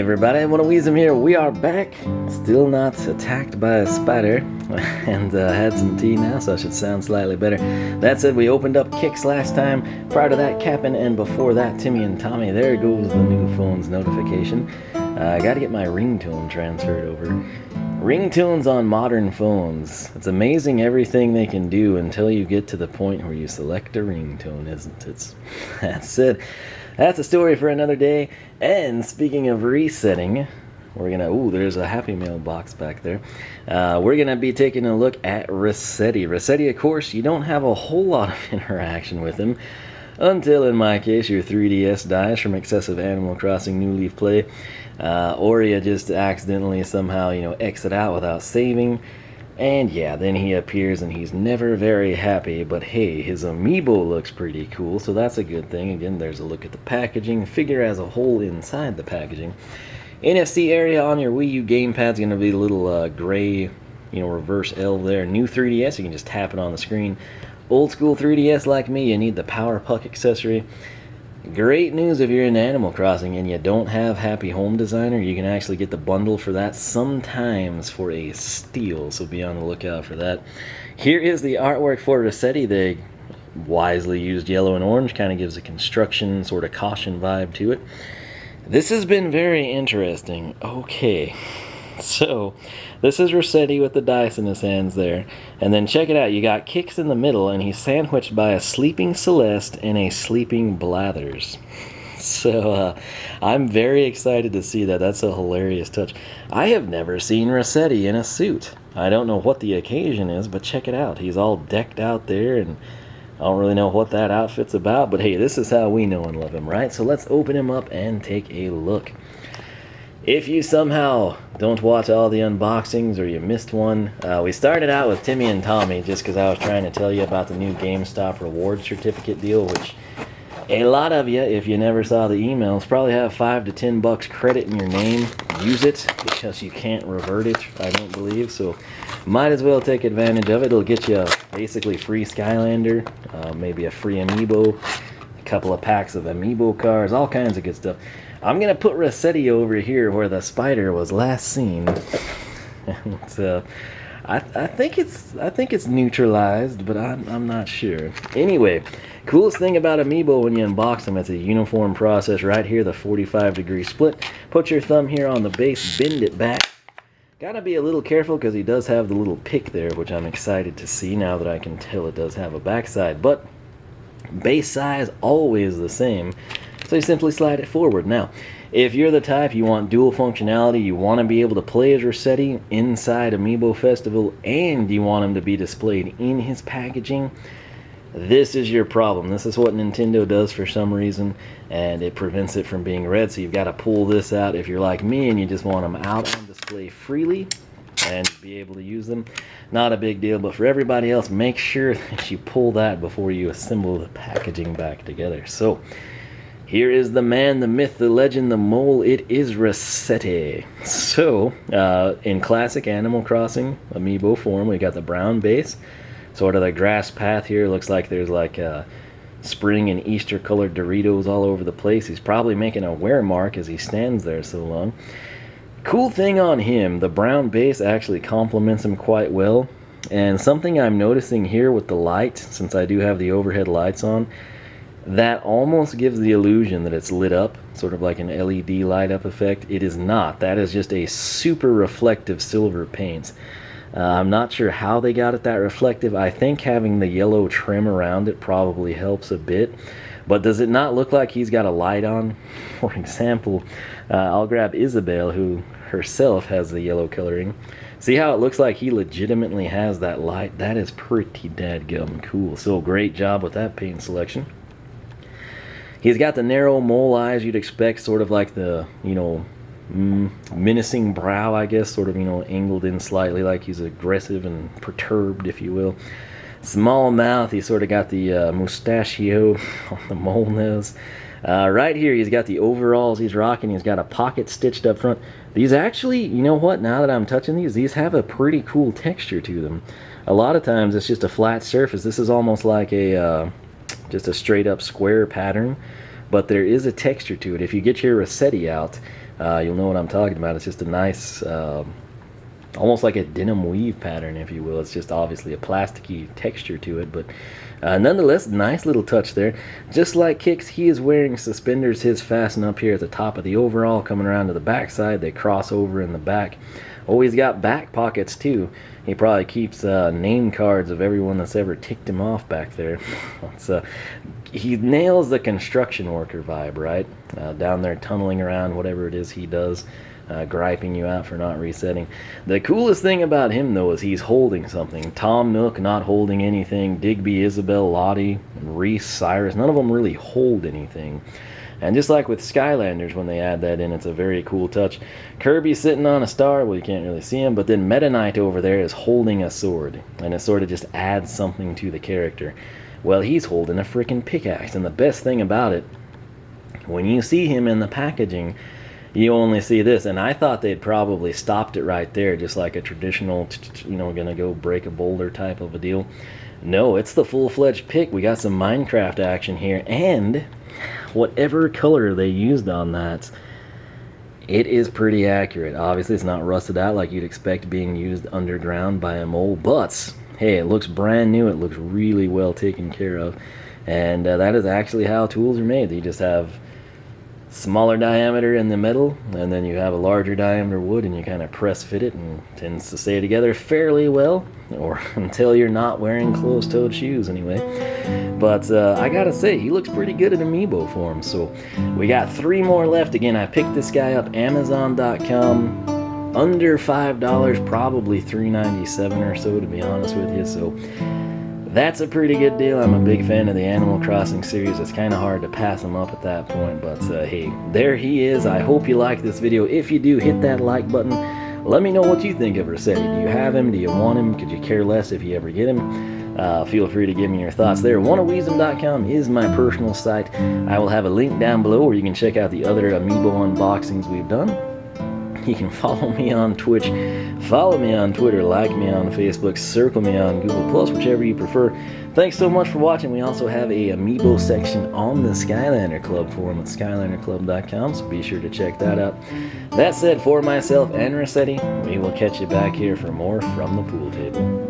everybody, Wall of Wiisdom here. We are back, still not attacked by a spider, and had some tea now, so I should sound slightly better. That said, we opened up Kicks last time, prior to that Cap'n, and before that Timmy and Tommy. There goes the new phone's notification. I gotta get my ringtone transferred over. Ringtones on modern phones. It's amazing everything they can do until you get to the point where you select a ringtone, isn't it? That's it. That's a story for another day. And speaking of resetting, we're gonna, there's a Happy Mail box back there. We're gonna be taking a look at Resetti. Resetti, of course, you don't have a whole lot of interaction with him until, in my case, your 3DS dies from excessive Animal Crossing New Leaf play, or you just accidentally somehow, exit out without saving. And yeah, then he appears and he's never very happy, but hey, his amiibo looks pretty cool, so that's a good thing. Again, there's a look at the packaging, figure as a whole inside the packaging. NFC area on your Wii U gamepad's going to be a little gray, reverse L there. New 3DS, you can just tap it on the screen. Old school 3DS like me, you need the Power Puck accessory. Great news if you're in Animal Crossing and you don't have Happy Home Designer, you can actually get the bundle for that sometimes for a steal, so be on the lookout for that. Here is the artwork for Resetti. They wisely used yellow and orange, kind of gives a construction sort of caution vibe to it. This has been very interesting. Okay, so this is Resetti with the dice in his hands there. And then check it out, you got Kicks in the middle, and he's sandwiched by a sleeping Celeste and a sleeping Blathers. So I'm very excited to see that. That's a hilarious touch. I have never seen Resetti in a suit. I don't know what the occasion is, but check it out. He's all decked out there, and I don't really know what that outfit's about, but hey, this is how we know and love him, right? So let's open him up and take a look. If you somehow don't watch all the unboxings or you missed one, we started out with Timmy and Tommy just because I was trying to tell you about the new GameStop reward certificate deal, which a lot of you, if you never saw the emails, probably have $5 to $10 credit in your name. Use it because you can't revert it, I don't believe, so might as well take advantage of it. It'll get you basically free Skylander, maybe a free amiibo, a couple of packs of amiibo cards, all kinds of good stuff. I'm gonna put Resetti over here where the spider was last seen. And, I think it's neutralized, but I'm not sure. Anyway, coolest thing about amiibo when you unbox them, it's a uniform process right here, the 45-degree split. Put your thumb here on the base, bend it back. Gotta be a little careful because he does have the little pick there, which I'm excited to see now that I can tell it does have a backside. But base size always the same. So you simply slide it forward. Now, if you're the type you want dual functionality, you want to be able to play as Resetti inside Amiibo Festival, and you want him to be displayed in his packaging, this is your problem. This is what Nintendo does for some reason, and it prevents it from being read. So you've got to pull this out if you're like me and you just want them out on display freely and be able to use them. Not a big deal, but for everybody else, make sure that you pull that before you assemble the packaging back together. So here is the man, the myth, the legend, the mole. It is Resetti. So, in classic Animal Crossing amiibo form, we got the brown base, sort of the grass path here. Looks like there's like spring and Easter colored Doritos all over the place. He's probably making a wear mark as he stands there so long. Cool thing on him, the brown base actually complements him quite well. And something I'm noticing here with the light, since I do have the overhead lights on, that almost gives the illusion that it's lit up, sort of like an LED light up effect. It is not. That is just a super reflective silver paint. I'm not sure how they got it that reflective. I think having the yellow trim around it probably helps a bit. But does it not look like he's got a light on? For example, I'll grab Isabelle, who herself has the yellow coloring. See how it looks like he legitimately has that light? That is pretty dadgum cool. So great job with that paint selection. He's got the narrow mole eyes you'd expect, sort of like the, menacing brow, I guess, sort of, angled in slightly, like he's aggressive and perturbed, if you will. Small mouth, he's sort of got the mustachio on the mole nose. Right here, he's got the overalls he's rocking. He's got a pocket stitched up front. These actually, you know what, now that I'm touching these have a pretty cool texture to them. A lot of times, it's just a flat surface. This is almost like a just a straight up square pattern, but there is a texture to it. If you get your Resetti out, you'll know what I'm talking about. It's just a nice, almost like a denim weave pattern, if you will. It's just obviously a plasticky texture to it, but nonetheless, nice little touch there. Just like Kix, he is wearing suspenders. His fasten up here at the top of the overall, coming around to the back side. They cross over in the back. Oh, he's got back pockets too. He probably keeps name cards of everyone that's ever ticked him off back there. He nails the construction worker vibe, right? Down there tunneling around, whatever it is he does. Griping you out for not resetting. The coolest thing about him, though, is he's holding something. Tom Nook not holding anything. Digby, Isabel, Lottie, Reese, Cyrus, none of them really hold anything. And just like with Skylanders, when they add that in, it's a very cool touch. Kirby's sitting on a star. Well, you can't really see him, but then Meta Knight over there is holding a sword, and it sort of just adds something to the character. Well, he's holding a freaking pickaxe, and the best thing about it, when you see him in the packaging, you only see this, and I thought they'd probably stopped it right there, just like a traditional, gonna go break a boulder type of a deal. No, it's the full-fledged pick. We got some Minecraft action here, and whatever color they used on that, it is pretty accurate. Obviously, it's not rusted out like you'd expect being used underground by a mole, but hey, it looks brand new. It looks really well taken care of, and that is actually how tools are made. You just have smaller diameter in the middle, and then you have a larger diameter wood, and you kind of press fit it, and it tends to stay together fairly well, or until you're not wearing closed-toed shoes anyway. But I gotta say, he looks pretty good in amiibo form. So we got 3 more left. Again, I picked this guy up Amazon.com, under $5, probably $3.97 or so, to be honest with you. So that's a pretty good deal. I'm a big fan of the Animal Crossing series. It's kind of hard to pass him up at that point, but hey, there he is. I hope you like this video. If you do, hit that like button. Let me know what you think of Resetti. Do you have him? Do you want him? Could you care less if you ever get him? Feel free to give me your thoughts there. Wallofwiisdom.com is my personal site. I will have a link down below where you can check out the other amiibo unboxings we've done. You can follow me on Twitch, follow me on Twitter, like me on Facebook, circle me on Google+, whichever you prefer. Thanks so much for watching. We also have a amiibo section on the Skylander Club forum at skylanderclub.com, so be sure to check that out. That said, for myself and Resetti, we will catch you back here for more from the pool table.